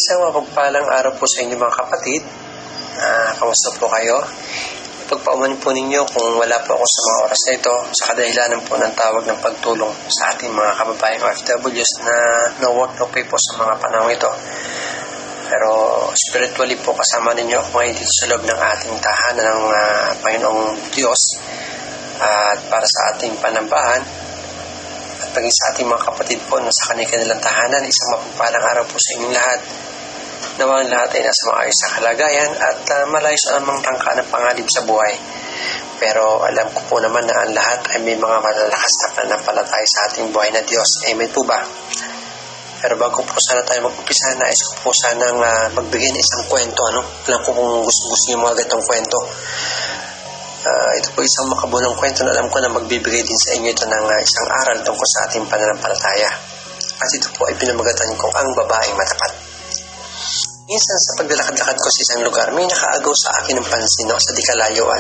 Isang mapagpalang araw po sa inyo mga kapatid. Kamusta po kayo? Pagpauman po ninyo kung wala po ako sa mga oras na ito sa kadahilanan po ng tawag ng pagtulong sa ating mga kababayang OFWs na no work no pay po sa mga panahon ito. Pero spiritually po kasama ninyo ako ngayon dito sa loob ng ating tahanan ng Panginoong Diyos at para sa ating panambahan at paging sa ating mga kapatid po na sa kanilang tahanan. Isang mapagpalang araw po sa inyong lahat. Nawa ang lahat ay nasa maayos sa kalagayan at malayo sa anumang tangka ng panganib sa buhay. Pero alam ko po naman na ang lahat ay may mga malalakas na pananampalataya sa ating buhay na Diyos. Amen po ba? Pero bago po sana tayo mag-umpisa, nais ko po sanang magbigay ng isang kwento. Alam ko kung gusto niyo mga gatong kwento. Ito po isang makabulong kwento na alam ko na magbibigay din sa inyo ito ng isang aral tungkol sa ating pananampalataya. At ito po ay pinamagatan ko ang babaeng matapat. Minsan sa paglalakad-lakad ko sa isang lugar, may nakaagaw sa akin ng pansin sa di kalayuan.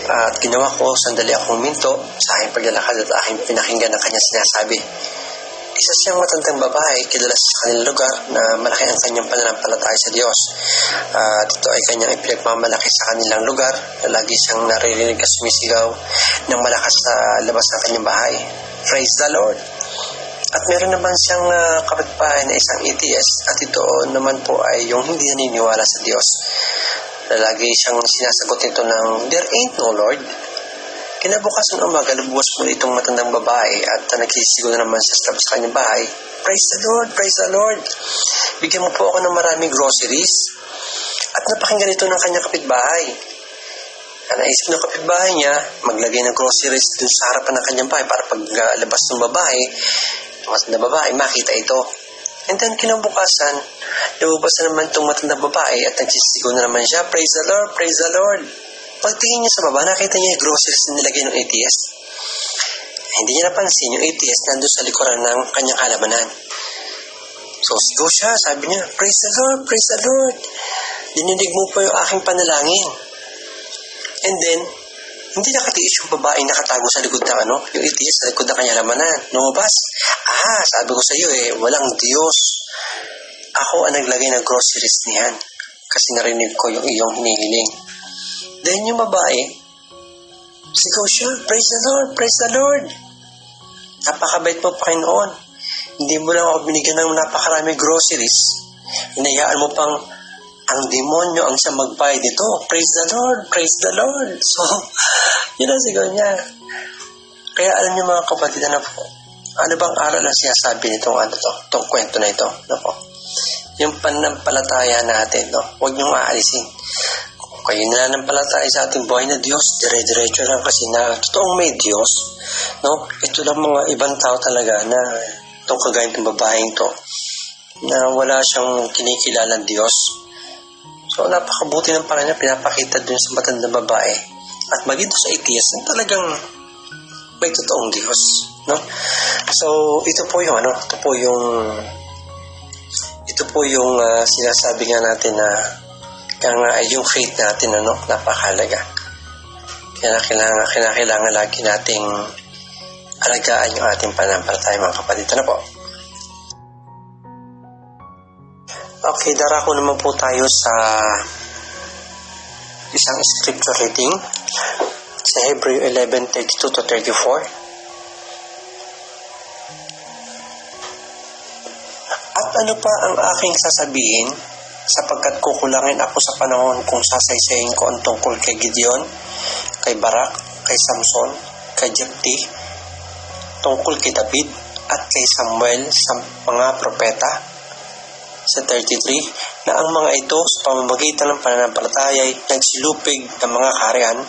At ginawa ko, sandali akong minto sa aking paglalakad at aking pinakinggan ang kanyang sinasabi. Isa siyang matandang babae, kilala sa kanilang lugar na malaki ang kanyang pananampalataya sa Diyos. At ito ay kanyang ipinagmamalaki sa kanilang lugar na lagi siyang naririnig at sumisigaw ng malakas sa labas ng kanyang bahay. Praise the Lord! At meron naman siyang kapitbahay na isang atheist at ito naman po ay yung hindi naniniwala sa Diyos. Na lagi siyang sinasagot nito ng there ain't no Lord. Kinabukasan umaga, lubuwas po itong matandang babae at nagsisigaw na naman siya sa labas sa kanyang bahay. Praise the Lord! Praise the Lord! Bigyan mo po ako ng maraming groceries. At napakinggan ito ng kanyang kapitbahay. Naisip ng kapitbahay niya, maglagay ng groceries dun sa harapan ng kanyang bahay para paglabas ng babae, matandang babae, makita ito. And then kinabukasan, lumabas na naman itong matandang babae at nagsisigaw na naman siya, praise the Lord, praise the Lord. Pagtingin niya sa baba, nakita niya yung groceries na nilagay ng atheist. Hindi niya napansin yung atheist nandun sa likuran ng kanyang halamanan. So sigaw siya, sabi niya, praise the Lord, praise the Lord. Dininig mo po yung aking panalangin. And then, hindi nakatiis yung babae nakatago sa likod ng yung atheist sa likod ng kanyang halamanan. Lumabas, sabi ko sa iyo walang Diyos. Ako ang naglagay ng groceries niyan kasi narinig ko yung iyong hinihiling. Then yung babae, sigaw siya, praise the Lord, praise the Lord. Napakabait mo, Panginoon. Hindi mo lang ako binigyan ng napakarami groceries. Hinayaan mo pang ang demonyo ang siya magbayad dito. Praise the Lord, praise the Lord. So, yun ang sigaw niya. Kaya alam niyo mga kapatid, ano bang aral ang sinasabi nitong itong kwento na ito? Yung pananampalataya natin, huwag niyong aalisin. Kung kayo nananampalataya sa ating buhay na Diyos, dire-diretso lang kasi na totoong may Diyos. Ito lang mga ibang tao talaga na itong kagaya ng babaeng to na wala siyang kinikilalang Diyos. So, napakabuti ng parang niya pinapakita dun sa matandang babae at maging sa atheist na talagang may totoong Diyos. So, ito po yung sinasabi nga natin na yung faith natin, napakahalaga. Kaya kinakailangan lagi nating alagaan yung ating pananampalataya mga kapatid. Po? Okay, darako naman po tayo sa isang scripture reading sa Hebrew 11:32-34. At ano pa ang aking sasabihin sapagkat kukulangin ako sa panahon kung sasaysayin ko ang tungkol kay Gideon, kay Barak, kay Samson, kay Jepti, tungkol kay David at kay Samuel sa mga propeta. Sa 33, na ang mga ito sa pamamagitan ng pananampalataya ay nagsilupig ng mga kaharian,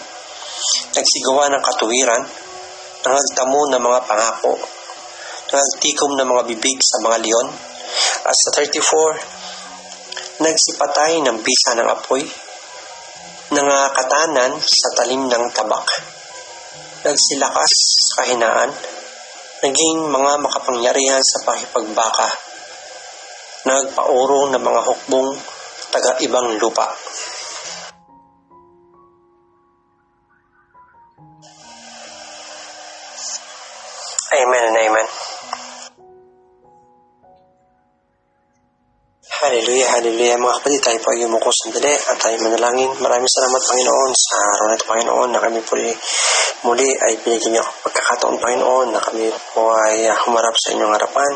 nagsigawa ng katuwiran, nangagtamo ng mga pangako, nangagtikom ng mga bibig sa mga leon, at sa 34, nagsipatay ng bisa ng apoy, nangakatanan sa talim ng tabak, nagsilakas sa kahinaan, naging mga makapangyarihan sa pakipagbaka, nagpaurong ng mga hukbong taga-ibang lupa. Amen and amen. Hallelujah, hallelujah mga kapatid. Tayo po ay yumuko sandali at tayo manalangin. Maraming salamat Panginoon sa araw na ito Panginoon na kami po muli ay binigyan niyo pagkakataon Panginoon na kami po ay humarap sa inyong harapan.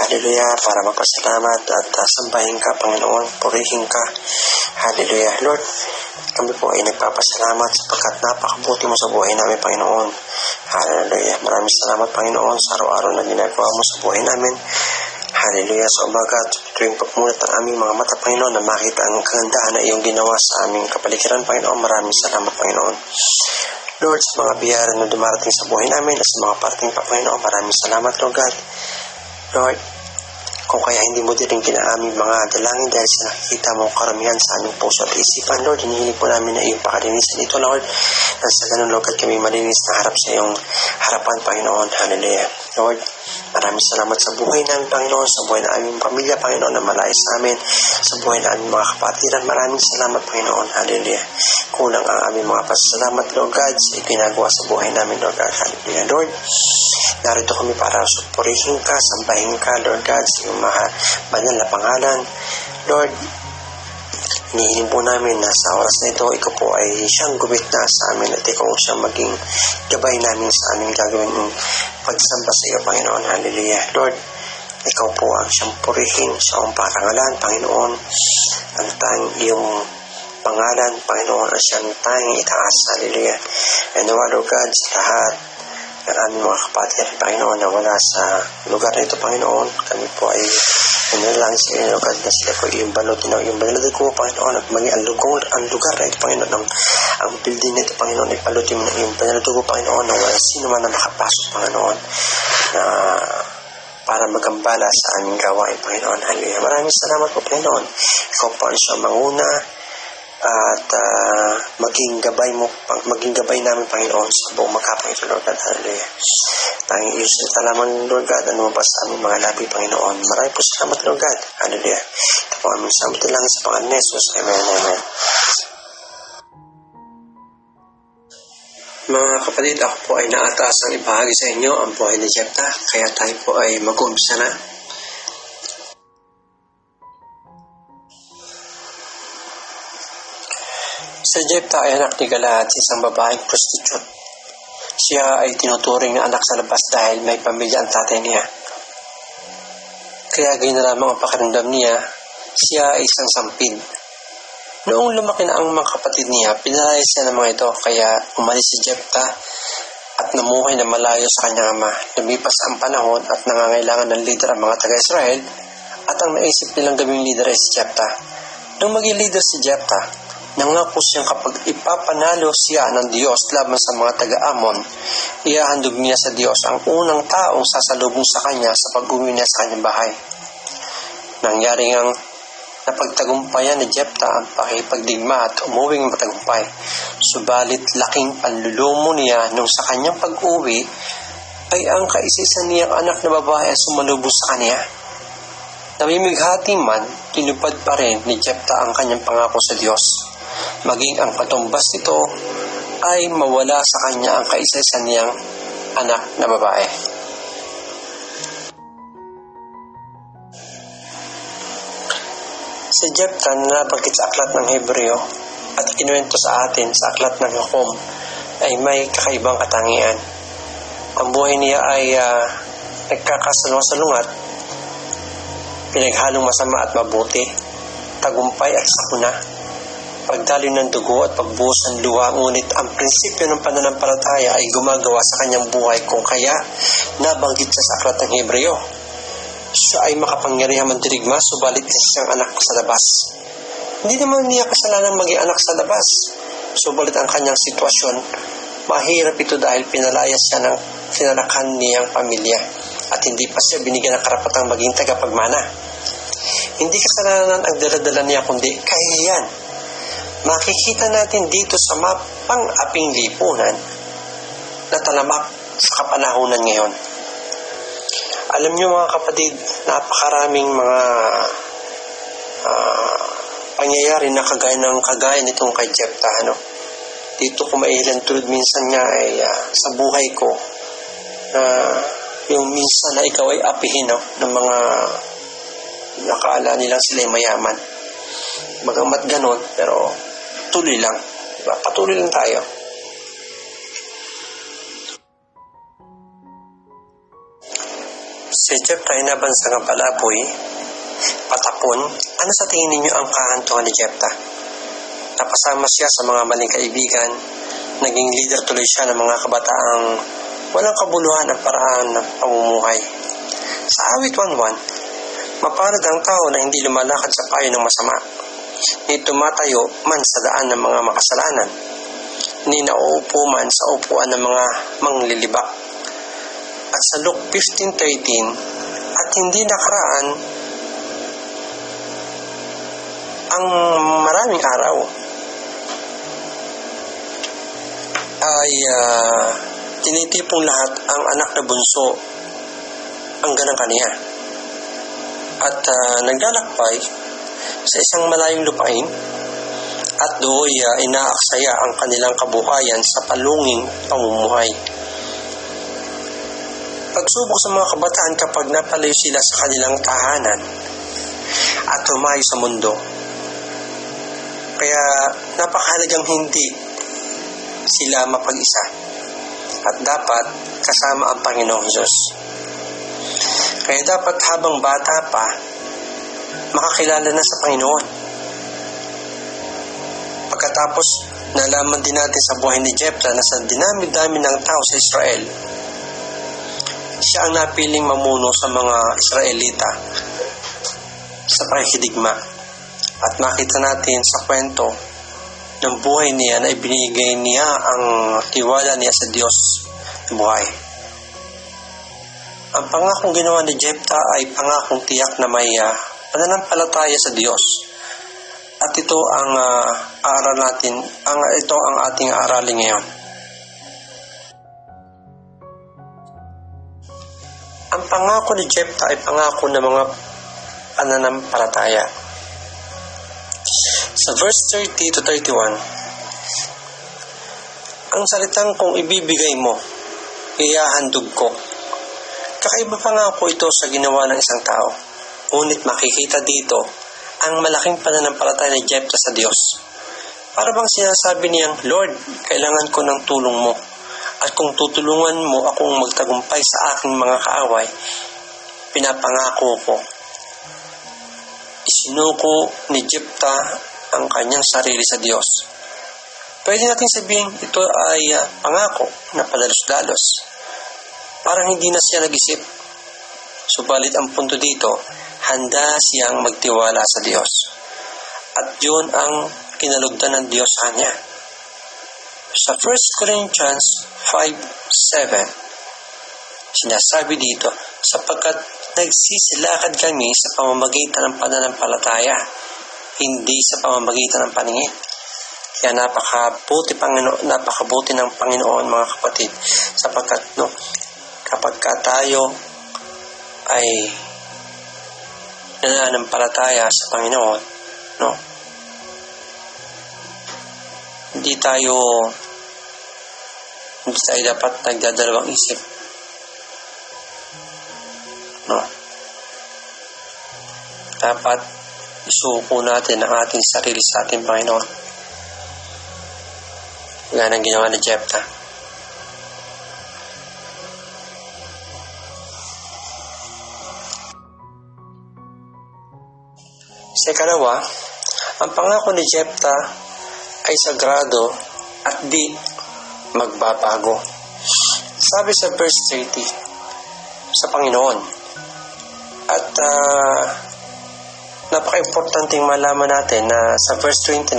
Hallelujah, para magpasalamat at sambahin ka Panginoon, purihin ka. Hallelujah, Lord. Kami po ay nagpapasalamat sapagkat napakabuti mo sa buhay namin Panginoon. Hallelujah. Maraming salamat Panginoon sa araw-araw na ginagawa mo sa buhay namin. Hallelujah. Sa umaga at tuwing pagmulat ng aming mga mata, Panginoon, na makita ang kagandahan na iyong ginawa sa aming kapaligiran, Panginoon. Maraming salamat, Panginoon. Lord, sa mga biyaya na dumarating sa buhay namin at sa mga parating pa, Panginoon, maraming salamat, Lord God. Lord, kung kaya hindi mo din kinaaming mga dalangin dahil sa nakikita mong karamihan sa aming puso at isipan, Lord, hinihiling po namin na iyong pakalinisan ito, Lord. Nang sa ganun, Lord, at kami malinis na harap sa iyong harapan, Panginoon. Hallelujah. Lord, maraming salamat sa buhay namin, Panginoon, sa buhay ng aming pamilya, Panginoon, na malayas sa amin, sa buhay ng aming mga kapatiran. Maraming salamat, Panginoon. Hallelujah. Kulang ang aming mga pasalamat, Lord God, sa ginagawa sa buhay namin, Lord God. Hallelujah. Lord, narito kami para supurihin ka, sambahin ka, Lord God, sa iyong banal na pangalan. Lord, hinihiling po namin na sa oras na ito, ikaw po ay siyang gumitna sa amin at ikaw siyang maging gabay namin sa aming gagawin ng pagsamba sa iyo, Panginoon. Hallelujah. Lord, ikaw po ang siyang purihin sa iyong parangalan, Panginoon. Ang tanging iyong pangalan, Panginoon, ang siyang tanging itaas. Hallelujah. And Lord God, sa lahat ng aming mga kapatid, Panginoon, na wala sa lugar na ito, Panginoon, kami po ay nanalangin sa inyo, God, na sila po yung balutin ng iyong banal ko, Panginoon, at maging ang lugar na ito, Panginoon, ang building na ito, Panginoon, ay palutin mo ng iyong banal ko, Panginoon, na wala sino man na makapasok, Panginoon, na para magambala sa aming gawain, Panginoon. Hallelujah. Maraming salamat po, Panginoon. Ikaw po ang siyang manguna at maging gabay namin, Panginoon, sa buong makapang ito, Lord God. Hallelujah. Tanging iyo salita lamang, Lord God, ano pa sa aming mga labi, Panginoon. Maraming po salamat, Lord God. Hallelujah. Ito po aming salamat lang sa pangalan ni Jesus. Amen, amen. Mga kapatid, ako po ay naataas ang ibahagi sa inyo ang buhay ni Jephthah, kaya tayo po ay mag-umpisa na. Si Jephthah ay anak ni Galaad, isang babaeng prostitute. Siya ay tinuturing na anak sa labas dahil may pamilya ang tatay niya. Kaya ganyan na lamang ang pakiramdam niya, siya ay isang sampid. Noong lumaki na ang mga kapatid niya, pinalaya siya ng mga ito, kaya umalis si Jephthah at namuhay na malayo sa kanyang ama. Lumipas ang panahon at nangangailangan ng leader ang mga taga-Israel at ang naisip nilang gawing leader ay si Jephthah. Nung maging leader si Jephthah, nangako siyang kapag ipapanalo siya ng Diyos laban sa mga taga-Amon, iahandog niya sa Diyos ang unang taong sasalubong sa kanya sa pag-uwi niya sa kanyang bahay. Nangyari ngang napagtagumpayan ni Jephthah ang pakipagdigma at umuwing matagumpay. Subalit laking panlulumo niya nung sa kanyang pag-uwi ay ang kaisisa niyang anak na babae ang sumalubong sa kanya. Namimighati man, tinupad pa rin ni Jephthah ang kanyang pangako sa Diyos. Maging ang katumbas nito ay mawala sa kanya ang kaisa-isa niyang anak na babae. Si Jephthah na nabanggit sa aklat ng Hebreo at kinuwento sa atin sa aklat ng Hukom ay may kakaibang katangian. Ang buhay niya ay nagkakasalungat, pinaghalong masama at mabuti, tagumpay at sakuna, pagdaloy ng dugo at pagbuhos ng luha, ngunit ang prinsipyo ng pananampalataya ay gumagawa sa kanyang buhay kung kaya nabanggit siya sa aklat ng Hebreo. Siya ay makapangyarihan mandirigma, subalit isang anak sa labas. Hindi naman niya kasalanan maging anak sa labas, subalit ang kanyang sitwasyon, mahirap ito dahil pinalaya siya ng tinalakan niyang pamilya at hindi pa siya binigyan ng karapatang maging tagapagmana. Hindi kasalanan ang daladala niya kundi kahihiyan. Makikita natin dito sa mapang-aping lipunan na talamak sa kapanahunan ngayon. Alam niyo mga kapatid, napakaraming mga pangyayari na kagaya nitong kay Jephthah. Dito ko mailan tulad minsan nga ay sa buhay ko yung minsan na ikaw ay apihin ng mga Nakala nilang sila ay mayaman. Bagamat ganon, pero tuloy lang. Diba? Patuloy lang tayo. Si Jephthah ay nabansang palaboy, patapon. Ano sa tingin ninyo ang kahantungan ni Jephthah? Napasama siya sa mga maling kaibigan, naging leader tuloy siya ng mga kabataang walang kabuluhan at paraan ng pamumuhay. Sa awit 1:1, mapalad ang tao na hindi lumalakad sa payo ng masama, ni tumatayo man sa daan ng mga makasalanan, ni nauupo man sa upuan ng mga manglilibak. At sa Luke 15:13, at hindi nakaraan ang maraming araw ay tinitipong lahat ang anak na bunso hanggang ang kaniya. At naglalakbay sa isang malayong lupain at doon inaaksaya ang kanilang kabuhayan sa palunging pamumuhay. Pagsubok sa mga kabataan kapag napalayo sila sa kanilang tahanan at humayo sa mundo. Kaya napakahalagang hindi sila mapag-isa at dapat kasama ang Panginoong Hesus. Kaya dapat habang bata pa, makakilala na sa Panginoon. Pagkatapos, nalaman din natin sa buhay ni Jephthah na sa dinami-dami ng tao sa Israel, siya ang napiling mamuno sa mga Israelita sa pakikidigma. At makita natin sa kwento ng buhay niya na ibinigay niya ang tiwala niya sa Diyos na buhay. Ang pangakong ginawa ni Jephthah ay pangakong tiyak na may pananampalataya sa Diyos. At ito ang aaral natin, ito ang ating aaralin ngayon. Ang pangako ni Jephthah ay pangako ng mga pananampalataya. Sa verse 30 to 31, ang salitang kung ibibigay mo, ihahandog ko. Kakaiba pangako ito sa ginawa ng isang tao. Ngunit makikita dito ang malaking pananampalataya ni Jephthah sa Diyos. Para bang sinasabi niyang, Lord, kailangan ko ng tulong mo. At kung tutulungan mo akong magtagumpay sa aking mga kaaway, pinapangako ko. Isinuko ni Jephthah ang kanyang sarili sa Diyos. Pwede natin sabihin ito ay pangako na padalos-dalos. Parang hindi na siya nag-isip. Subalit ang punto dito, handa siyang magtiwala sa Diyos. At yun ang kinalugdan ng Diyos sa kanya. Sa 1 Corinthians 5:7, sinasabi dito, sapagkat nagsisilakad kami sa pamamagitan ng pananampalataya, hindi sa pamamagitan ng paningin. Kaya napakabuti ng Panginoon, mga kapatid, sapagkat kapag tayo ay nananampalataya sa Panginoon, hindi tayo dapat nagdadalawang isip. Dapat isuko natin ang ating sarili sa ating Panginoon. Yan ang ginawa ni Jephthah. Sa ikalawa, ang pangako ni Jephthah ay sagrado at di magbabago. Sabi sa verse 30, sa Panginoon. At napaka-importanting malaman natin na sa verse 29,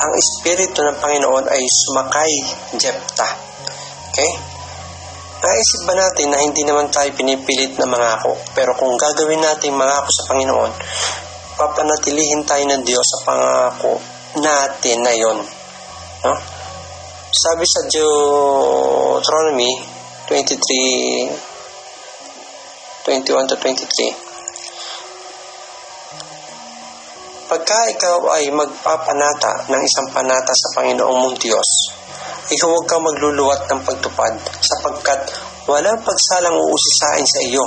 ang Espiritu ng Panginoon ay sumakay Jephthah. Okay? Naisip ba natin na hindi naman tayo pinipilit na mangako? Pero kung gagawin natin mangako sa Panginoon, papanatilihin tayo ng Diyos sa pangako natin na yon. Sabi sa Deuteronomy 23:21 to 23, pagka ikaw ay magpapanata ng isang panata sa Panginoong mong Diyos, ikaw huwag kang magluluwat ng pagtupad, sapagkat walang pagsalang uusisain sa iyo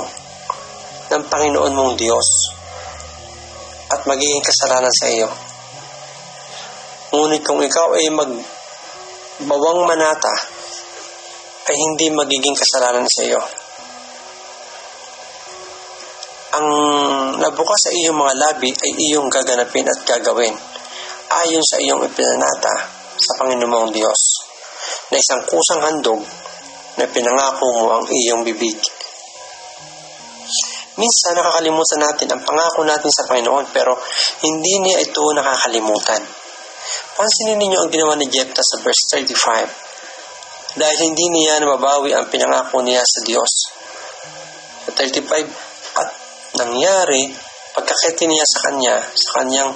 ng Panginoon mong Diyos. at magiging kasalanan sa iyo. Ngunit kung ikaw ay magbawang manata, ay hindi magiging kasalanan sa iyo. Ang nabukas sa iyong mga labi ay iyong gaganapin at gagawin ayon sa iyong ipinanata sa Panginoong Diyos, na isang kusang handog na pinangako mo ang iyong bibig. Minsan nakakalimutan natin ang pangako natin sa Panginoon, pero hindi niya ito nakakalimutan. Pansinin ninyo ang ginawa ni Jephthah sa verse 35. Dahil hindi niya mabawi ang pinangako niya sa Diyos. Sa 35, at nangyari, pagkakiti niya sa kanyang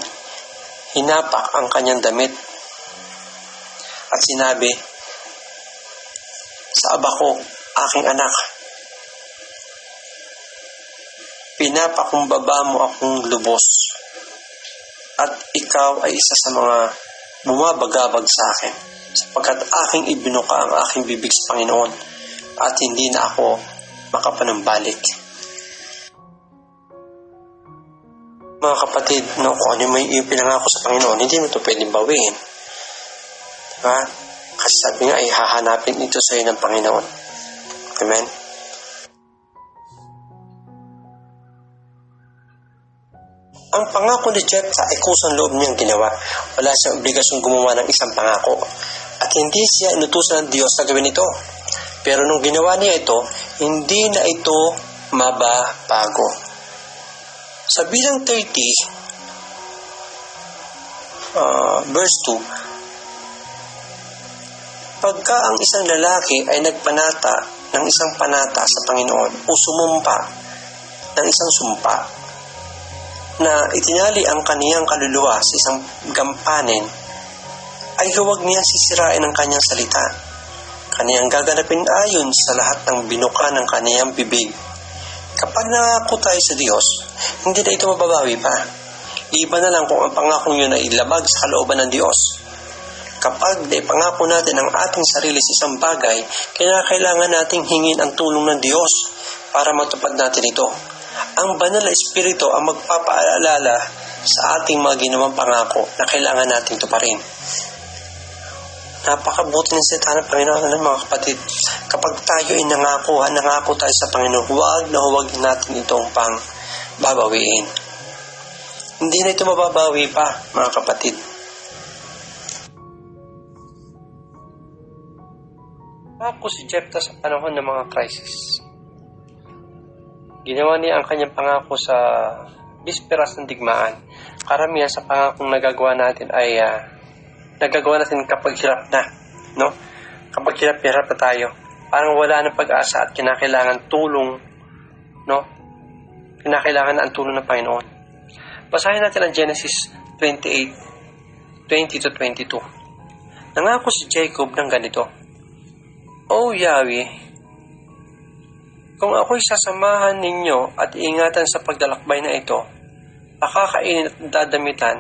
hinapak ang kanyang damit. At sinabi, sa aba ko, aking anak, pinapakumbaba mo akong lubos, at ikaw ay isa sa mga bumabagabag sa akin, sapagkat aking ibinuka ang aking bibig sa Panginoon, at hindi na ako makapanumbalik. Mga kapatid, kung ano may ipinangako sa Panginoon, hindi mo ito pwedeng bawiin. Diba? Kasi sabi nga, ay hahanapin ito sa iyo ng Panginoon. Amen? Ang pangako ni Jephthah ay kusang loob niyang ginawa. Wala siyang obligasyong gumawa ng isang pangako. At hindi siya inutusan ng Diyos na gawin ito. Pero nung ginawa niya ito, hindi na ito mababago. Sa bilang 30, verse 2, pagka ang isang lalaki ay nagpanata ng isang panata sa Panginoon o sumumpa ng isang sumpa na itinali ang kaniyang kaluluwa sa isang gampanin, ay huwag niyang sisirain ang kanyang salita. Kaniyang gaganapin ayon sa lahat ng binuka ng kaniyang bibig. Kapag nangako tayo sa Diyos, hindi na ito mababawi pa. Iba na lang kung ang pangakong yun ay ilabag sa kalooban ng Diyos. Kapag naipangako natin ang ating sarili sa isang bagay, kailangan nating hingin ang tulong ng Diyos para matupad natin ito. Ang banal na Espiritu ang magpapaalala sa ating mga ginawang pangako na kailangan nating tuparin. Napakabuti ng salita ng Panginoon ng mga kapatid. Kapag tayo ay nangako tayo sa Panginoon, huwag natin itong pang babawiin. Hindi na ito mababawi pa, mga kapatid. Ako si Jephthah sa panahon ng mga crisis. Ginawa niya ang kanyang pangako sa bisperas ng digmaan. Karamihan sa pangakong nagagawa natin ay nagagawa natin kapag hirap na, no? Kapag hirap na tayo, parang wala ng pag-asa at kinakailangan tulong, no? Kinakailangan na ang tulong ng Panginoon. Basahin natin ang Genesis 28:20-22. Nangako si Jacob ng ganito, O Yahweh, kung ako'y sasamahan ninyo at iingatan sa paglalakbay na ito, makakainin at dadamitan,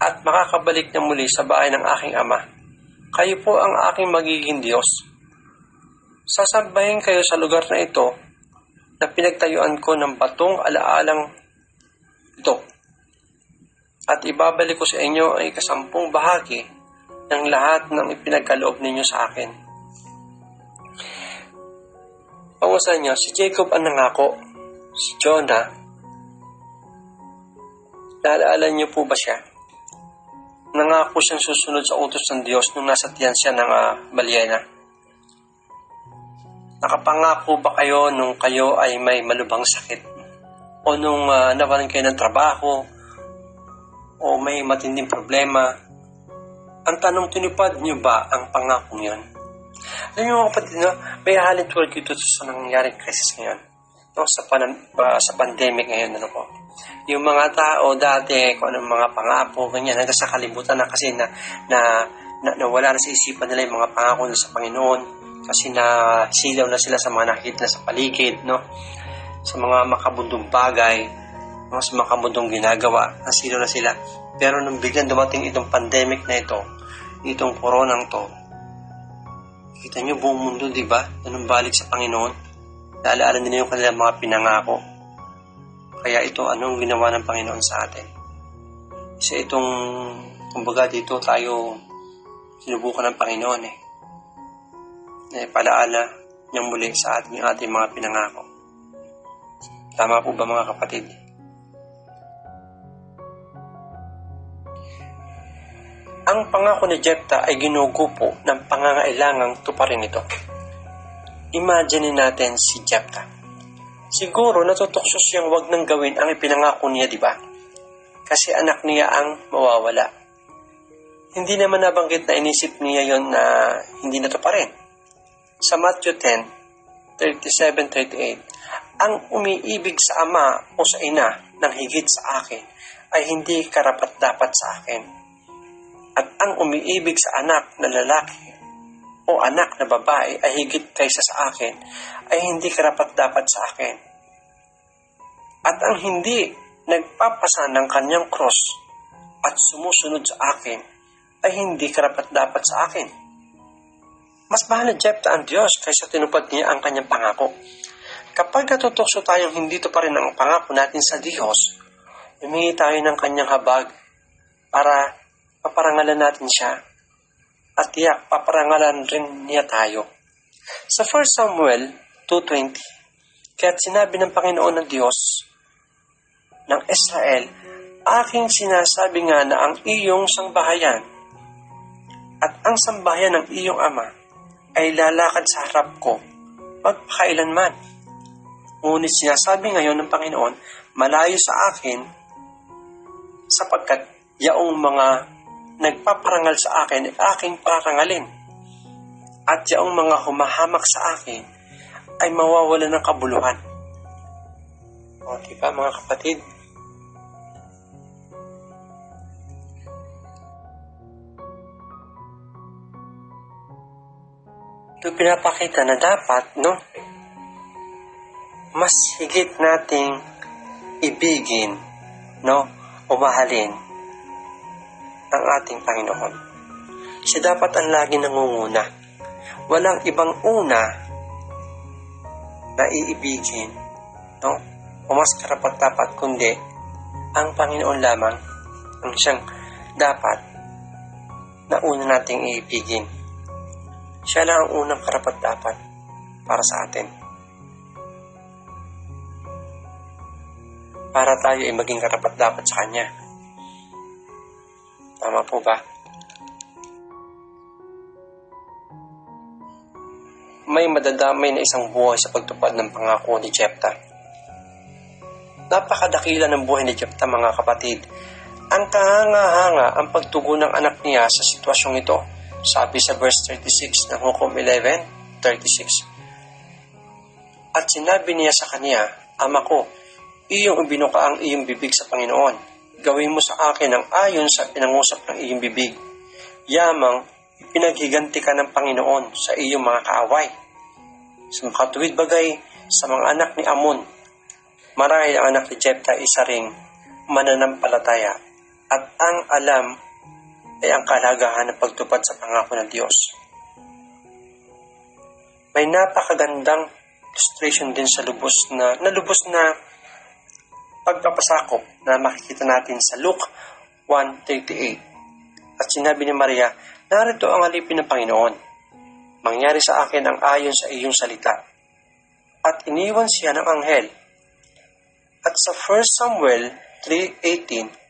at makakabalik na muli sa bahay ng aking ama. Kayo po ang aking magiging Diyos. Sasambahin kayo sa lugar na ito na pinagtayuan ko ng batong alaalang ito. At ibabalik ko sa inyo ay 10 bahagi ng lahat ng ipinagkaloob ninyo sa akin. Pangusan niyo, si Jacob ang nangako. Si Jonah, naalala niyo po ba siya? Nangako siyang susunod sa utos ng Diyos nung nasa tiyan siya ng balyena. Nakapangako ba kayo nung kayo ay may malubhang sakit? O nung nawalan kayo ng trabaho? O may matinding problema? Ang tanong, tinupad niyo ba ang pangakong yan? Alam niyo mga kapatid, may halin tulad ito sa nangyaring crisis ngayon. No? Sa pandemic ngayon, ano po? Yung mga tao dati, kung anong mga pangako, ganyan, hanggang sa kalimutan na kasi na wala na sa isipan nila yung mga pangako nila sa Panginoon kasi na silaw na sila sa mga nakikita na sa paligid, no? Sa mga makabundong bagay, sa makabundong ginagawa, nasilaw na sila. Pero nung biglang dumating itong pandemic na ito, itong koronang to, kita nyo buong mundo, di ba? Anong balik sa Panginoon? Naalaala nila yung kanilang mga pinangako. Kaya ito, anong ginawa ng Panginoon sa atin? Kasi itong, kumbaga dito tayo sinubukan ng Panginoon palaala niyang muli sa ating mga pinangako. Tama po ba mga kapatid? Ang pangako ni Jephthah ay ginugupo ng pangangailangang tuparin ito. Imagine natin si Jephthah. Siguro natutukso siyang wag nang gawin ang ipinangako niya, di ba? Kasi anak niya ang mawawala. Hindi naman nabanggit na inisip niya yon na hindi natuparin. Sa Matthew 10:37-38, ang umiibig sa ama o sa ina ng higit sa akin ay hindi karapat-dapat sa akin. At ang umiibig sa anak na lalaki o anak na babae ay higit kaysa sa akin ay hindi karapat-dapat sa akin. At ang hindi nagpapasa ng kanyang cross at sumusunod sa akin ay hindi karapat-dapat sa akin. Mas mahal na Jephthah ang Diyos kaysa tinupad niya ang kanyang pangako. Kapag natutukso tayong hindi to pa rin ang pangako natin sa Diyos, humingi tayo ng kanyang habag para paparangalan natin siya at tiyak paparangalan rin niya tayo. Sa 1 Samuel 2:20, kaya't sinabi ng Panginoon ng Diyos ng Israel, aking sinasabi nga na ang iyong sangbahayan at ang sambahayan ng iyong ama ay lalakad sa harap ko magpakailanman. Ngunit sinasabi ngayon ng Panginoon, malayo sa akin sapagkat yaong mga nagpaparangal sa akin ay aking parangalin at yaong mga humahamak sa akin ay mawawala ng kabuluhan. O diba mga kapatid? Ito pinapakita na dapat, mas higit nating ibigin, o mahalin ang ating Panginoon. Siya dapat ang lagi nangunguna. Walang ibang una na iibigin, o mas karapat-dapat kundi ang Panginoon lamang ang siyang dapat na una nating iibigin. Siya lang ang unang karapat-dapat para sa atin. Para tayo ay maging karapat-dapat sa Kanya. Tama po ba? May madadamay na isang buhay sa pagtupad ng pangako ni Jephthah. Napakadakila ng buhay ni Jephthah mga kapatid. Ang kahanga-hanga ang pagtugon ng anak niya sa sitwasyong ito. Sabi sa verse 36 ng Hukom 11:36. At sinabi niya sa kanya, ama ko, iyong ibinuka ang iyong bibig sa Panginoon. Gawin mo sa akin ang ayon sa pinangusap ng iyong bibig. Yamang ipinaghiganti ka ng Panginoon sa iyong mga kaaway. Sa makatuwid bagay sa mga anak ni Amon, marahil ang anak ni Jephthah isa ring mananampalataya at ang alam ay ang kalagahan ng pagtupad sa pangako ng Diyos. May napakagandang illustration din sa lubos na pagpapasakop na makikita natin sa Luke 1:38. At sinabi ni Maria, narito ang alipin ng Panginoon. Mangyari sa akin ang ayon sa iyong salita. At iniwan siya ng anghel. At sa 1 Samuel 3:18,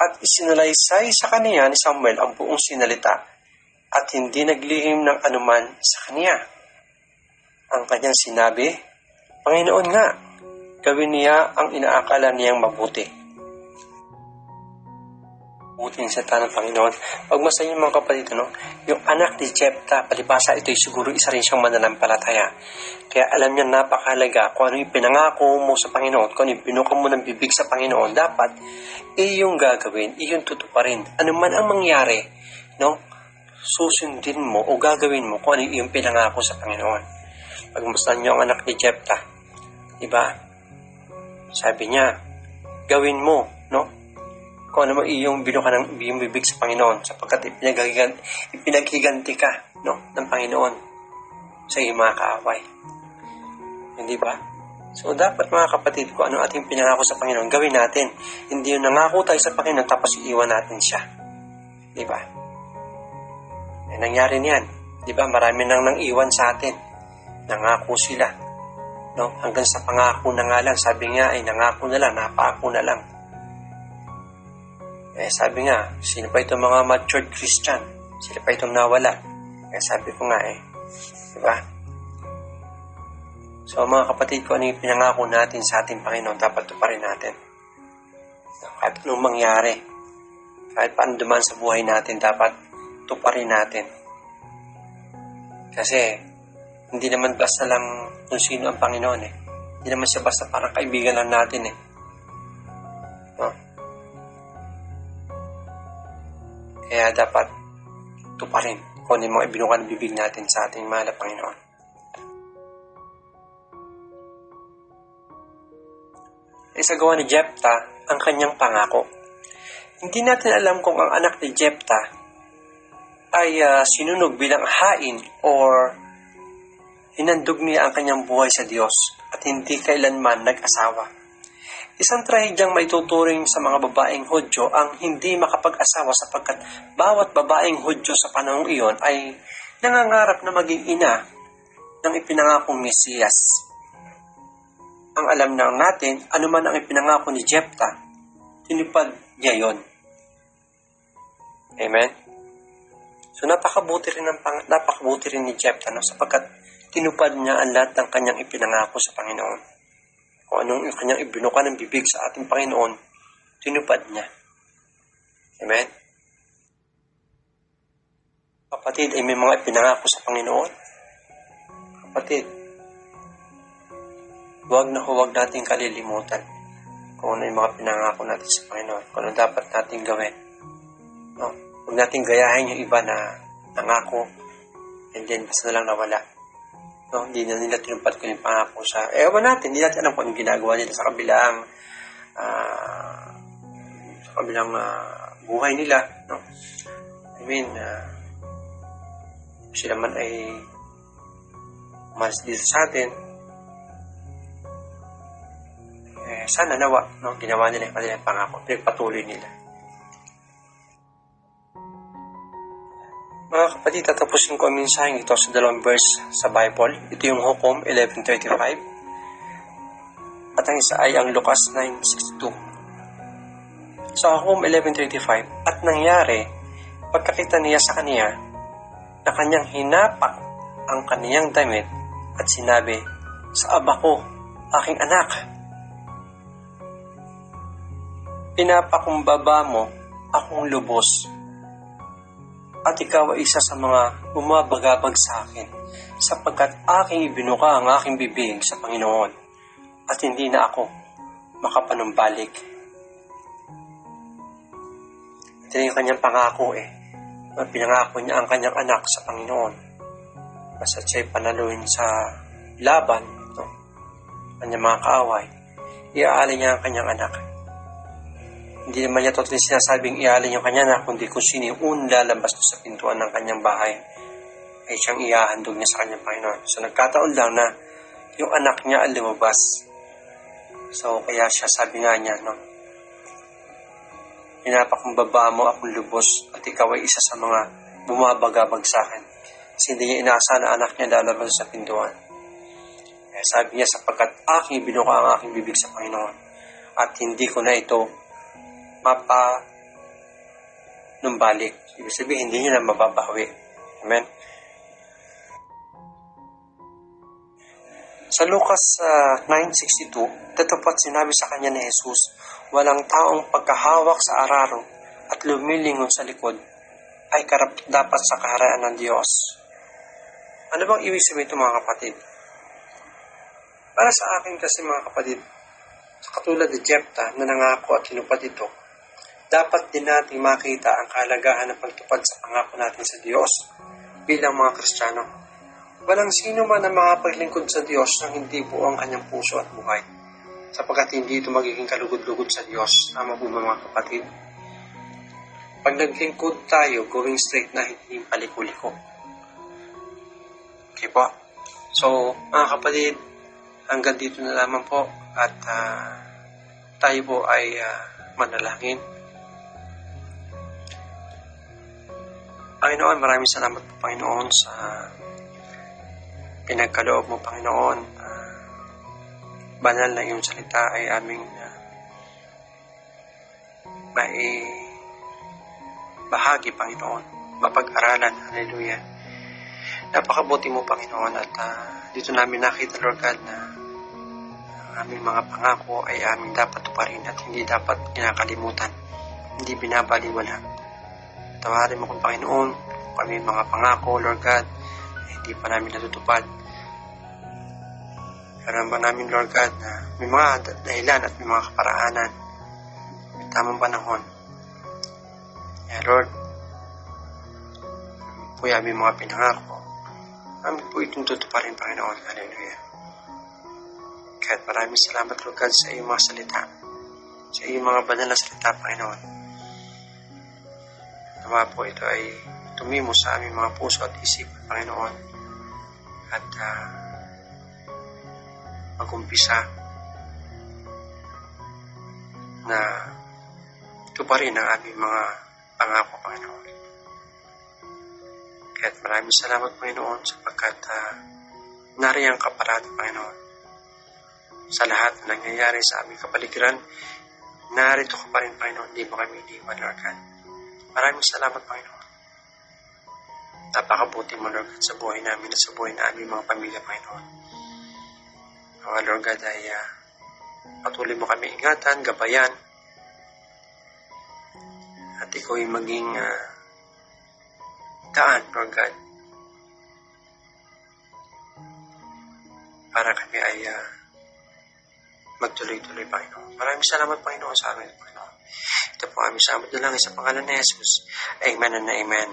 at isinalaysay sa kaniya ni Samuel ang buong sinalita at hindi naglihim ng anuman sa kaniya. Ang kanyang sinabi, Panginoon nga, gawin niya ang inaakala niyang mabuti. Buti sa tanang Panginoon. Pagmasa niyo mga kapatid, yung anak ni Jephthah, palibasa ito'y siguro isa rin siyang mananampalataya. Kaya alam niya napakahalaga kung ano yung pinangako mo sa Panginoon, kung ano yung binuka mo ng bibig sa Panginoon, dapat iyong gagawin, iyong tutuparin. Ano man ang mangyari, susundin mo o gagawin mo kung ano yung pinangako sa Panginoon. Pagmasdan niyo ang anak ni Jephthah, diba? Sabi niya, gawin mo, kung ano mo iyong binuka ng iyong bibig sa Panginoon sapagkat ipinaghiganti ka ng Panginoon sa iyong mga kaaway. Hindi ba? So, dapat mga kapatid, kung ano ating pinangako sa Panginoon, gawin natin. Hindi yung nangako tayo sa Panginoon tapos iiwan natin siya. Diba? Nangyari niyan. Diba? Marami nang nang-iwan sa atin. Nangako sila. No? Hanggang sa pangako na nga lang. Sabi nga ay nangako na lang, napako na lang. Sabi nga, sino pa itong mga matured Christian? Sila pa itong nawala. Sabi ko nga diba? So mga kapatid, kung ano yung pinangako natin sa ating Panginoon, dapat tuparin natin. Kahit anong mangyari, kahit paano dumaan sa buhay natin, dapat tuparin natin. Kasi, hindi naman basta lang kung sino ang Panginoon Hindi naman siya basta parang kaibigan lang natin No? Kaya dapat tuparin kung ano yung mga ibinukan bibig natin sa ating mahal na Panginoon. Isagawa ni Jephthah ang kanyang pangako. Hindi natin alam kung ang anak ni Jephthah ay sinunog bilang hain or hinandog niya ang kanyang buhay sa Diyos at hindi kailanman nag-asawa. Isang trahedyang maituturing sa mga babaeng Hudyo ang hindi makapag-asawa sapagkat bawat babaeng Hudyo sa panahong iyon ay nangangarap na maging ina ng ipinangakong Mesiyas. Ang alam lang natin, anuman ang ipinangako ni Jephthah, tinupad niya yon. Amen? So napakabuti rin ni Jephthah sapagkat tinupad niya ang lahat ng kanyang ipinangako sa Panginoon. Kung anong kanyang ibinuka ng bibig sa ating Panginoon, tinupad niya. Amen? Kapatid, ay may mga ipinangako sa Panginoon. Kapatid, huwag nating kalilimutan kung ano yung mga pinangako natin sa Panginoon, kung ano dapat natin gawin. No? Huwag natin gayahin yung iba na nangako and then basta na lang nawala. No? Hindi na nila tinupad ko yung pangako sa... Ewan natin, hindi natin alam kung anong ginagawa nila sa kabilang buhay nila. No? I mean, sila man ay umalis dito sa atin, sana nawa, ginawa nila yung kanilang pangako, pinagpatuloy nila. Mga kapatid, tatapusin ko ang mensaheng ito sa 2 verse sa Bible. Ito yung Hukom 11:35 at ang isa ay ang Lucas 9:62. Sa Hukom 11:35, at nangyari, pagkakita niya sa kaniya, na kanyang hinapak ang kaniyang damit at sinabi, sa aba ko, aking anak, pinapakumbaba mo akong lubos at ikaw ay isa sa mga bumabagabag sa akin sapagkat aking ibinuka ang aking bibig sa Panginoon at hindi na ako makapanumbalik. Ito yung kanyang pangako Pinangako niya ang kanyang anak sa Panginoon. Basta siya'y panaluin sa laban, kanyang mga kaaway, iaalay niya ang kanyang anak. Hindi naman niya totally sinasabing iaalay yung kanyang anak, kundi kung sino yung lalabas sa pintuan ng kanyang bahay, ay siyang iahandog niya sa kanyang Panginoon. So nagkataon lang na yung anak niya ay lumabas. So kaya siya, sabi nga niya, pinapakumbaba mo akong lubos at ikaw ay isa sa mga bumabagabag sa akin. Kasi hindi niya inaasahan na anak niya lalabas sa pintuan. Kaya sabi niya, sapagkat aking binuka ang aking bibig sa Panginoon at hindi ko na ito numbalik. Ibig sabihin, hindi niya na mababawi. Amen? Sa Lucas 9:62, tatupad sinabi sa kanya ni Jesus, walang taong pagkahawak sa araro at lumilingon sa likod ay dapat sa kaharaan ng Diyos. Ano bang ibig sabihin ito, mga kapatid? Para sa akin kasi, mga kapatid, katulad ni Jephthah na nangako at tinupad ito, dapat din natin makita ang kahalagahan ng pagtupad sa pangako natin sa Diyos bilang mga Kristiyano. Walang sino man ang makapaglingkod sa Diyos nang hindi buo ang kanyang puso at buhay, sapagkat hindi ito magiging kalugod-lugod sa Diyos. Tama po mga kapatid? Pag naglingkod tayo, going straight na, hindi paliko-liko. Okay po? So, mga kapatid, hanggang dito na lamang po at tayo po ay manalangin. Panginoon, maraming salamat po, Panginoon, sa pinagkaloob mo, Panginoon. Banal na iyong salita ay aming may bahagi, Panginoon, mapag-aralan. Hallelujah. Napakabuti mo, Panginoon, at dito namin nakita, Lord God, na ang aming mga pangako ay aming dapat tuparin at hindi dapat kinakalimutan, hindi binabaliwala. Tawarin mo kung, Panginoon, kung kami mga pangako, Lord God, ay hindi pa namin natutupad. Alam ba namin, Lord God, na may mga dahilan at may mga kaparaanan, may tamang panahon. Kaya, Lord, po yung aming mga pinangako, amin po itong tutuparin, Panginoon. Hallelujah. Kahit maraming salamat, Lord God, sa iyong mga salita, sa iyong mga banal na salita, Panginoon. Nawa po ito ay tumimo sa aming mga puso at isip, Panginoon. At mag-umpisa na tuparin ang aming mga pangako, Panginoon. Kahit maraming salamat, Panginoon, sapagkat nariyang ka parati, Panginoon. Sa lahat na nangyayari sa aming kapaligiran, narito ka pa rin, Panginoon. Hindi mo kami iniwan, Lord God. Maraming salamat, Panginoon. Napakabuti mo, Lord God, sa buhay namin at sa buhay na aming mga pamilya, Panginoon. Lord God, ay patuloy mo kami ingatan, gabayan, at ikaw ay maging daan, Lord God, para kami ay magtuloy-tuloy, Panginoon. Maraming salamat, Panginoon, sa amin, Panginoon. Ito po aming salamat na lang sa pangalan ni Jesus. Amen and amen.